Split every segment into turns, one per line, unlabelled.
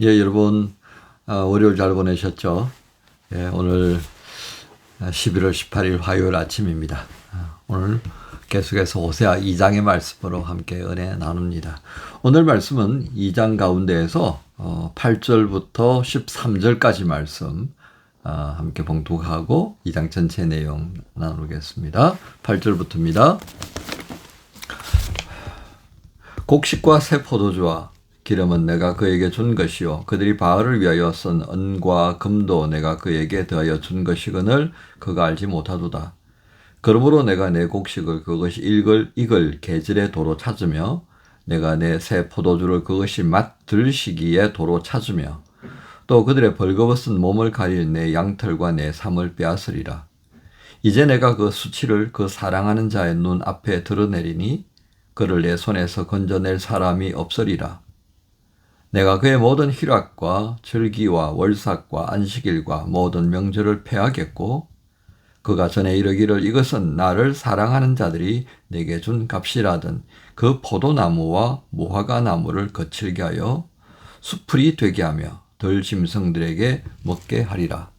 예, 여러분, 월요일 잘 보내셨죠? 예, 오늘 11월 18일 화요일 아침입니다. 오늘 계속해서 호세아 2장의 말씀으로 함께 은혜 나눕니다. 오늘 말씀은 2장 가운데에서 8절부터 13절까지 말씀 함께 봉독하고 2장 전체 내용 나누겠습니다. 8절부터입니다. 곡식과 새 포도주와 기름은 내가 그에게 준 것이요 그들이 바알을 위하여 쓴 은과 금도 내가 그에게 더하여 준 것이거늘 그가 알지 못하도다. 그러므로 내가 내 곡식을 그것이 익을 계절의 도로 찾으며 내가 내 새 포도주를 그것이 맛들 시기에 도로 찾으며 또 그들의 벌거벗은 몸을 가릴 내 양털과 내 삶을 빼앗으리라. 이제 내가 그 수치를 그 사랑하는 자의 눈 앞에 드러내리니 그를 내 손에서 건져낼 사람이 없으리라. 내가 그의 모든 희락과 절기와 월삭과 안식일과 모든 명절을 폐하겠고 그가 전에 이르기를 이것은 나를 사랑하는 자들이 내게 준 값이라던 그 포도나무와 무화과 나무를 거칠게 하여 수풀이 되게 하며 들 짐승들에게 먹게 하리라.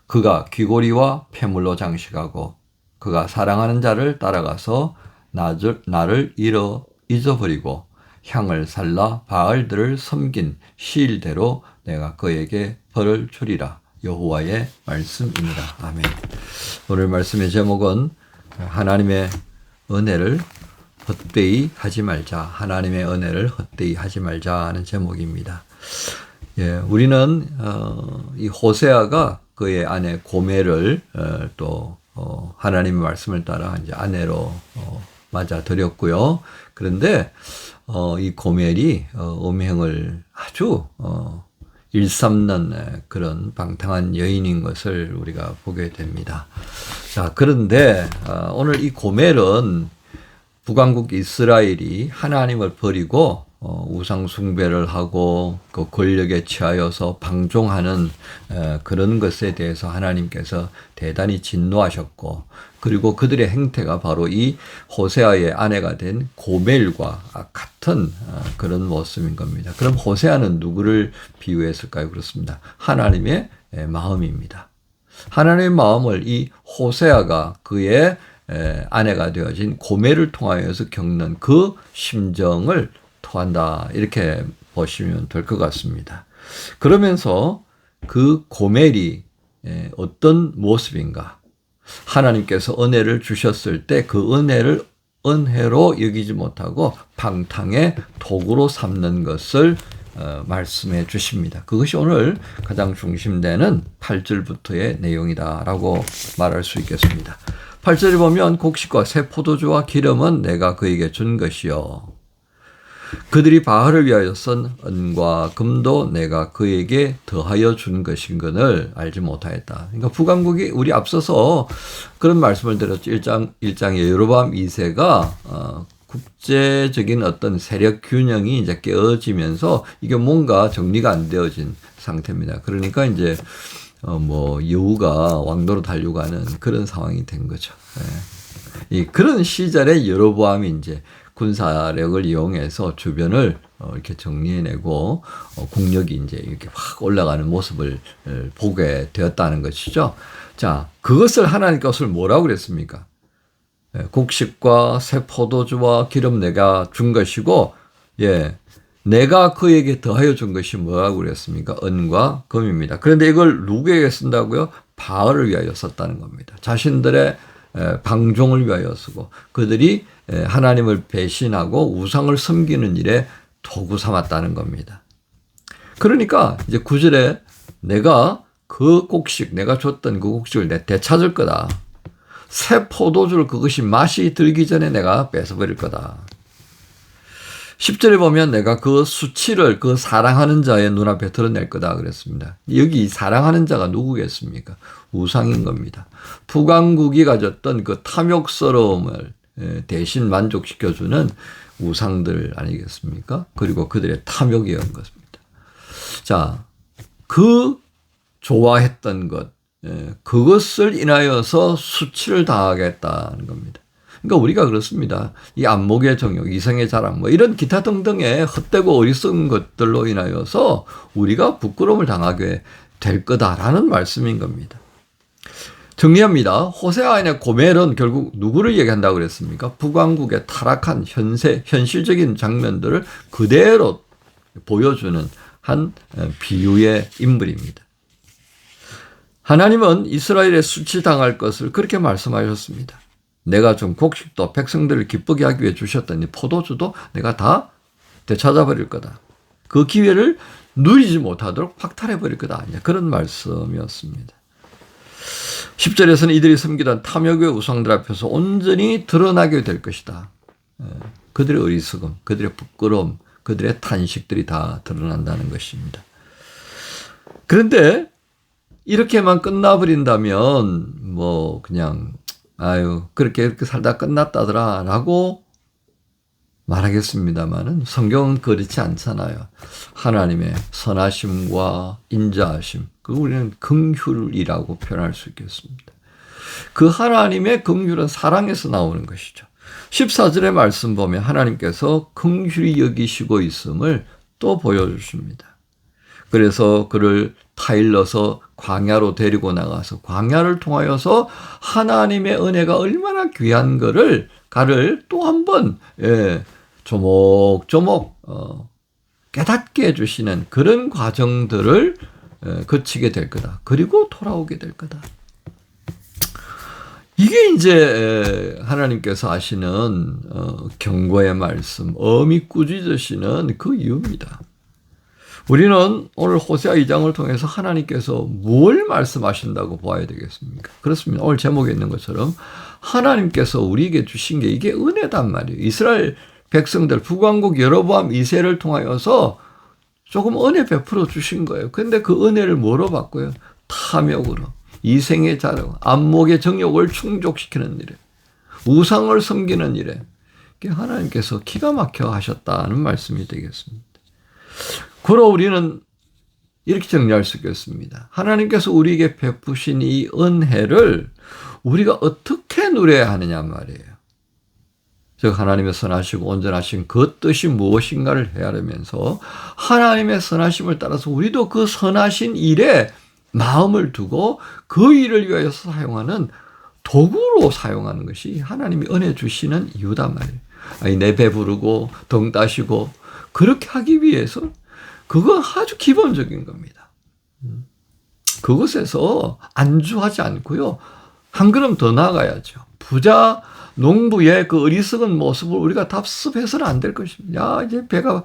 그가 귀고리와 폐물로 장식하고 그가 사랑하는 자를 따라가서 나를 잊어버리고 향을 살라 바알들을 섬긴 시일대로 내가 그에게 벌을 주리라. 여호와의 말씀입니다. 아멘. 오늘 말씀의 제목은 하나님의 은혜를 헛되이 하지 말자. 하나님의 은혜를 헛되이 하지 말자 하는 제목입니다. 예, 우리는 이 호세아가 그의 아내 고멜을 또 하나님의 말씀을 따라 이제 아내로 맞아 들였고요. 그런데 이 고멜이 음행을 아주 일삼는 그런 방탕한 여인인 것을 우리가 보게 됩니다. 자, 그런데 오늘 이 고멜은 북왕국 이스라엘이 하나님을 버리고 우상 숭배를 하고 그 권력에 취하여서 방종하는 그런 것에 대해서 하나님께서 대단히 진노하셨고 그리고 그들의 행태가 바로 이 호세아의 아내가 된 고멜과 같은 그런 모습인 겁니다. 그럼 호세아는 누구를 비유했을까요? 그렇습니다. 하나님의 마음입니다. 하나님의 마음을 이 호세아가 그의 아내가 되어진 고멜을 통하여서 겪는 그 심정을 토한다. 이렇게 보시면 될 것 같습니다. 그러면서 그 고멜이 어떤 모습인가? 하나님께서 은혜를 주셨을 때 그 은혜를 은혜로 여기지 못하고 방탕의 도구로 삼는 것을 말씀해 주십니다. 그것이 오늘 가장 중심되는 8절부터의 내용이다라고 말할 수 있겠습니다. 8절에 보면 곡식과 새 포도주와 기름은 내가 그에게 준 것이요 그들이 바알을 위하여 쓴 은과 금도 내가 그에게 더하여 준 것인건을 알지 못하였다. 그러니까 북왕국이 우리 앞서서 그런 말씀을 드렸죠. 1장에 여로보암 2세가 국제적인 어떤 세력 균형이 이제 깨어지면서 이게 뭔가 정리가 안 되어진 상태입니다. 그러니까 이제 여우가 왕도로 달려고 하는 그런 상황이 된 거죠. 그런 시절에 여로보암이 이제 군사력을 이용해서 주변을 이렇게 정리해내고 국력이 이제 이렇게 확 올라가는 모습을 보게 되었다는 것이죠. 자, 그것을 하나님 것을 뭐라고 그랬습니까? 곡식과 새 포도주와 기름 내가 준 것이고, 내가 그에게 더하여 준 것이 뭐라고 그랬습니까? 은과 금입니다. 그런데 이걸 누구에게 쓴다고요? 바알을 위하여 썼다는 겁니다. 자신들의 방종을 위하여 쓰고 그들이 하나님을 배신하고 우상을 섬기는 일에 도구 삼았다는 겁니다. 그러니까 이제 9절에 내가 그 곡식, 내가 줬던 그 곡식을 내 되찾을 거다. 새 포도주를 그것이 맛이 들기 전에 내가 뺏어버릴 거다. 10절에 보면 내가 그 수치를 그 사랑하는 자의 눈앞에 드러낼 거다 그랬습니다. 여기 사랑하는 자가 누구겠습니까? 우상인 겁니다. 북왕국이 가졌던 그 탐욕스러움을 대신 만족시켜주는 우상들 아니겠습니까? 그리고 그들의 탐욕이었던 것입니다. 자, 그 좋아했던 것, 그것을 인하여서 수치를 당하겠다는 겁니다. 그러니까 우리가 그렇습니다. 이 안목의 정욕, 이성의 자랑, 뭐 이런 기타 등등의 헛되고 어리석은 것들로 인하여서 우리가 부끄러움을 당하게 될 거다라는 말씀인 겁니다. 정리합니다. 호세아인의 고멜은 결국 누구를 얘기한다고 그랬습니까? 북왕국의 타락한 현실적인 장면들을 그대로 보여주는 한 비유의 인물입니다. 하나님은 이스라엘에 수치당할 것을 그렇게 말씀하셨습니다. 내가 좀 곡식도 백성들을 기쁘게 하기 위해 주셨더니 포도주도 내가 다 되찾아버릴 거다. 그 기회를 누리지 못하도록 박탈해버릴 거다. 그런 말씀이었습니다. 10절에서는 이들이 섬기던 탐욕의 우상들 앞에서 온전히 드러나게 될 것이다. 그들의 어리석음, 그들의 부끄러움, 그들의 탄식들이 다 드러난다는 것입니다. 그런데 이렇게만 끝나버린다면 뭐 그냥 그렇게 살다 끝났다더라 라고 말하겠습니다만은 성경은 그렇지 않잖아요. 하나님의 선하심과 인자하심, 그걸 우리는 긍휼이라고 표현할 수 있겠습니다. 그 하나님의 긍휼은 사랑에서 나오는 것이죠. 14절의 말씀 보면 하나님께서 긍휼히 여기시고 있음을 또 보여주십니다. 그래서 그를 타일러서 광야로 데리고 나가서 광야를 통하여서 하나님의 은혜가 얼마나 귀한 가를 또 한 번 조목조목 깨닫게 해주시는 그런 과정들을 거치게 될 거다. 그리고 돌아오게 될 거다. 이게 이제 하나님께서 하시는 경고의 말씀, 엄히 꾸짖으시는 그 이유입니다. 우리는 오늘 호세아 2장을 통해서 하나님께서 뭘 말씀하신다고 봐야 되겠습니까? 그렇습니다. 오늘 제목에 있는 것처럼 하나님께서 우리에게 주신 게 이게 은혜단 말이에요. 이스라엘 백성들, 북왕국 여로보암 2세를 통하여서 조금 은혜 베풀어 주신 거예요. 그런데 그 은혜를 뭐로 바꿔요? 탐욕으로, 이생의 자랑, 안목의 정욕을 충족시키는 일에, 우상을 섬기는 일에 하나님께서 기가 막혀 하셨다는 말씀이 되겠습니다. 그러 우리는 이렇게 정리할 수 있겠습니다. 하나님께서 우리에게 베푸신 이 은혜를 우리가 어떻게 누려야 하느냐 말이에요. 즉 하나님의 선하시고 온전하신 그 뜻이 무엇인가를 헤아리면서 하나님의 선하심을 따라서 우리도 그 선하신 일에 마음을 두고 그 일을 위하여서 사용하는 도구로 사용하는 것이 하나님이 은혜 주시는 이유단 말이에요. 내 배부르고 등 따시고 그렇게 하기 위해서 그건 아주 기본적인 겁니다. 그것에서 안주하지 않고요. 한 걸음 더 나아가야죠. 부자 농부의 그 어리석은 모습을 우리가 답습해서는 안 될 것입니다. 야, 이제 배가,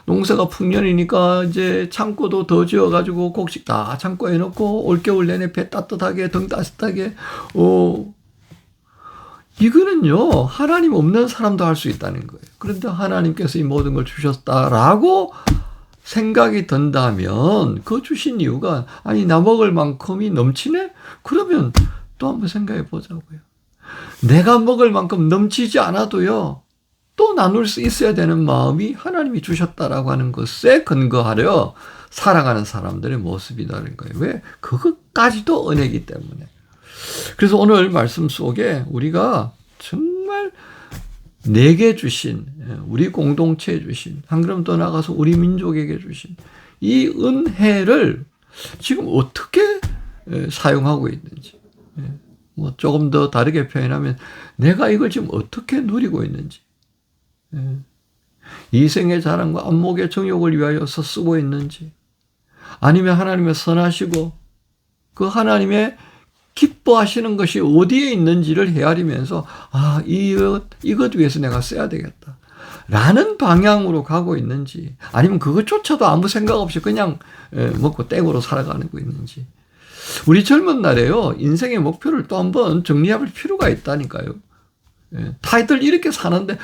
농사가 풍년이니까 이제 창고도 더 지어가지고 곡식 다 창고에 넣고 올겨울 내내 배 따뜻하게, 등 따뜻하게, 이거는요, 하나님 없는 사람도 할 수 있다는 거예요. 그런데 하나님께서 이 모든 걸 주셨다라고 생각이 든다면 그 주신 이유가 나 먹을 만큼이 넘치네? 그러면 또 한번 생각해 보자고요. 내가 먹을 만큼 넘치지 않아도요. 또 나눌 수 있어야 되는 마음이 하나님이 주셨다라고 하는 것에 근거하려 살아가는 사람들의 모습이라는 거예요. 왜? 그것까지도 은혜이기 때문에. 그래서 오늘 말씀 속에 우리가 정말 내게 주신, 우리 공동체에 주신, 한 걸음 더 나가서 우리 민족에게 주신 이 은혜를 지금 어떻게 사용하고 있는지, 뭐 조금 더 다르게 표현하면 내가 이걸 지금 어떻게 누리고 있는지, 이생의 자랑과 안목의 정욕을 위하여서 쓰고 있는지, 아니면 하나님의 선하시고 그 하나님의 기뻐하시는 것이 어디에 있는지를 헤아리면서 이것 위해서 내가 써야 되겠다 라는 방향으로 가고 있는지, 아니면 그것조차도 아무 생각 없이 그냥 먹고 땡으로 살아가는 거 있는지. 우리 젊은 날에요, 인생의 목표를 또 한번 정리해볼 필요가 있다니까요. 다들 이렇게 사는데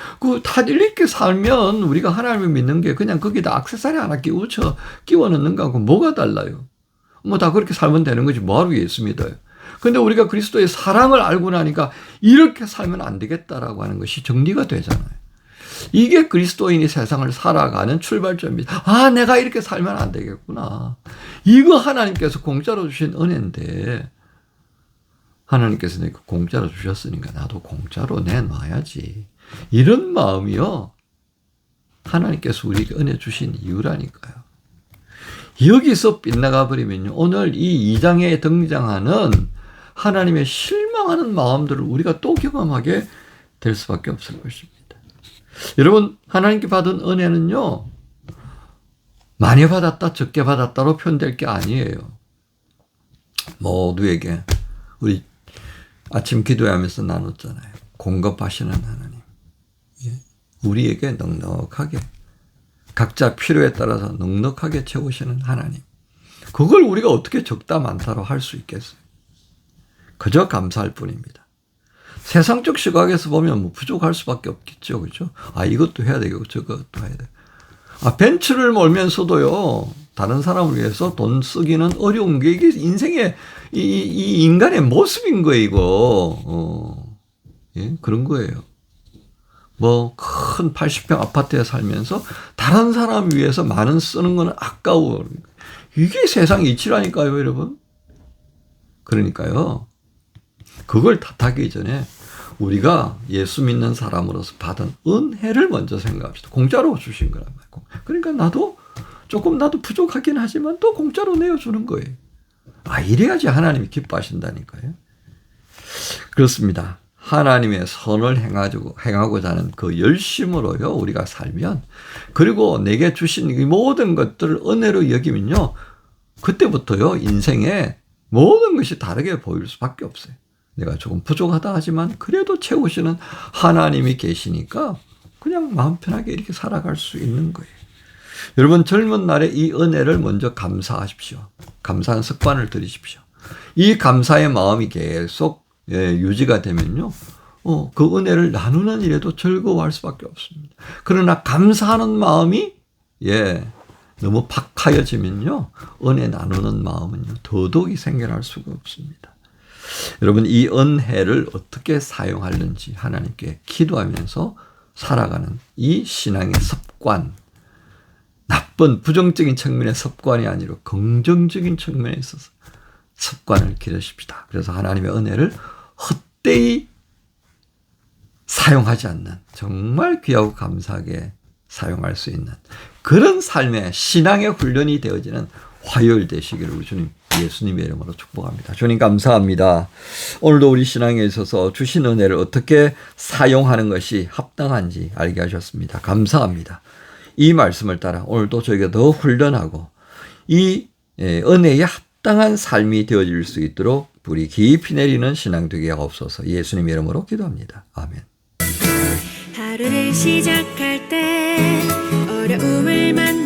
다들 이렇게 살면 우리가 하나님을 믿는 게 그냥 거기다 액세서리 하나 끼워 넣는 거하고 뭐가 달라요? 뭐 다 그렇게 살면 되는 거지 뭐하러 예수 믿어요? 근데 우리가 그리스도의 사랑을 알고 나니까 이렇게 살면 안 되겠다라고 하는 것이 정리가 되잖아요. 이게 그리스도인이 세상을 살아가는 출발점입니다. 내가 이렇게 살면 안 되겠구나. 이거 하나님께서 공짜로 주신 은혜인데, 하나님께서 내가 공짜로 주셨으니까 나도 공짜로 내놔야지. 이런 마음이요. 하나님께서 우리에게 은혜 주신 이유라니까요. 여기서 빗나가 버리면요. 오늘 이 2장에 등장하는 하나님의 실망하는 마음들을 우리가 또 경험하게 될 수밖에 없을 것입니다. 여러분, 하나님께 받은 은혜는요. 많이 받았다, 적게 받았다로 표현될 게 아니에요. 모두에게 우리 아침 기도하면서 나눴잖아요. 공급하시는 하나님. 우리에게 넉넉하게 각자 필요에 따라서 넉넉하게 채우시는 하나님. 그걸 우리가 어떻게 적다 많다로 할 수 있겠어요? 그저 감사할 뿐입니다. 세상적 시각에서 보면 뭐 부족할 수밖에 없겠죠. 그죠? 아, 이것도 해야 되고 저것도 해야 돼. 아, 벤츠를 몰면서도요. 다른 사람을 위해서 돈 쓰기는 어려운 게 이게 인생의 이 인간의 모습인 거예요, 이거. 예? 그런 거예요. 뭐 큰 80평 아파트에 살면서 다른 사람 위해서 많은 쓰는 건 아까워. 이게 세상 이치라니까요, 여러분. 그러니까요. 그걸 탓하기 전에 우리가 예수 믿는 사람으로서 받은 은혜를 먼저 생각합시다. 공짜로 주신 거란 말이에요. 그러니까 나도 부족하긴 하지만 또 공짜로 내어주는 거예요. 아, 이래야지 하나님이 기뻐하신다니까요. 그렇습니다. 하나님의 선을 행하고자 하는 그 열심으로요, 우리가 살면, 그리고 내게 주신 이 모든 것들을 은혜로 여기면요, 그때부터요, 인생에 모든 것이 다르게 보일 수밖에 없어요. 내가 조금 부족하다 하지만 그래도 채우시는 하나님이 계시니까 그냥 마음 편하게 이렇게 살아갈 수 있는 거예요. 여러분, 젊은 날에 이 은혜를 먼저 감사하십시오. 감사하는 습관을 들이십시오. 이 감사의 마음이 계속 유지가 되면요, 그 은혜를 나누는 일에도 즐거워할 수밖에 없습니다. 그러나 감사하는 마음이 너무 박하여지면요, 은혜 나누는 마음은요, 더더욱이 생겨날 수가 없습니다. 여러분, 이 은혜를 어떻게 사용하는지 하나님께 기도하면서 살아가는 이 신앙의 습관, 나쁜 부정적인 측면의 습관이 아니라 긍정적인 측면에 있어서 습관을 기르십시다. 그래서 하나님의 은혜를 헛되이 사용하지 않는, 정말 귀하고 감사하게 사용할 수 있는 그런 삶의 신앙의 훈련이 되어지는 화요일 되시기를 우리 주님 예수님의 이름으로 축복합니다. 주님 감사합니다. 오늘도 우리 신앙에 있어서 주신 은혜를 어떻게 사용하는 것이 합당한지 알게 하셨습니다. 감사합니다. 이 말씀을 따라 오늘도 저희가 더 훈련하고 이 은혜에 합당한 삶이 되어질 수 있도록 불이 깊이 내리는 신앙 되게 하옵소서. 예수님 이름으로 기도합니다. 아멘.
하루를 시작할 때 어려움을 만나